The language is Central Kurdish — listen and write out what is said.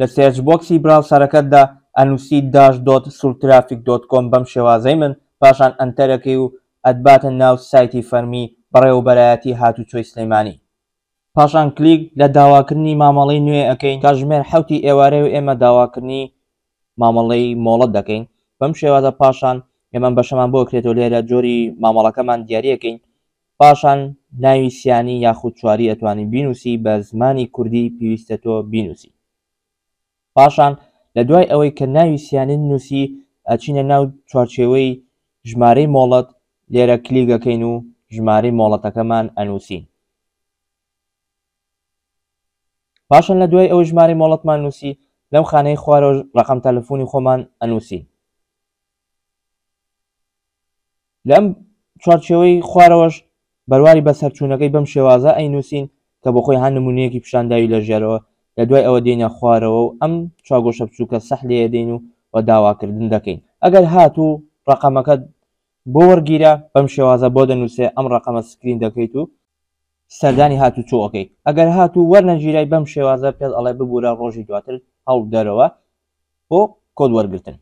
لە سێرچ بۆکسی براوسەرەکەتدا ئەنووسی dash.sultraffic.com بەم شێوازەی من پاشان ئەنتەرەکەی و ئەتباتە ناو سایتی فەرمی بەڕێوەبەرایەتی هاتوچۆی سلەیمانی. پاشان کلیک لە داواکردنی مامەڵەی نوێ ئەەکەین کە ژمێر 7 ئێوارەی و ئێمە داواکردنی مامەڵەی مۆڵەت دەکەین. بەم شێوازە پاشان ئێمە بەشەمان بۆ کرێتەوە لێرە جۆری مامەڵەکەمان دیاریەکەین. پاشان ناوی سیانی یاخود چواری ئەتوانین بینوسی بە زمانی کوردی پێویستە تۆ بینوسی. پاشان لە دوای ئەوەی کە ناوی سیانی نووسی ئەچینە ناو چوارچێوەی ژمارەی مۆڵەت، لێرە کلیگەکەین و ژمارەی مۆڵەتەکەمان ئەنووسین. پاشان لە دوای ئەوەی ژمارەی مۆڵەتمان نووسی لەم خانەی خوارەوە ڕقم تەلەفۆنی خۆمان ئەنووسین. لەم چوارچێوەی خوارەوەش بەرواری بەسەرچوونەکەی بەم شێوازە ئەینووسین کە بۆ خۆی هەن نمونەیەکی پیشانداوی لە ژێرەوە. لە دوای ئەوە دێنە خوارەوە و ئەم چاگۆشە بچووکە سەح لێ دێن و بە داواکردن دەکەین. ئەگەر هاتوو ڕقەمەکەت بۆ وەرگیرە بەم شێوازە بۆ دەنووسێ ئەم ڕقەمە سکرین دەکەیت و سەردانی هاتوچۆەکەی. ئەگەر هاتوو وەرنەگیرای بەم شێوازە پێت ئەڵێ ببوورە ڕۆژی دواتر هەڵ دەرەوە بۆ کۆد وەرگرتن.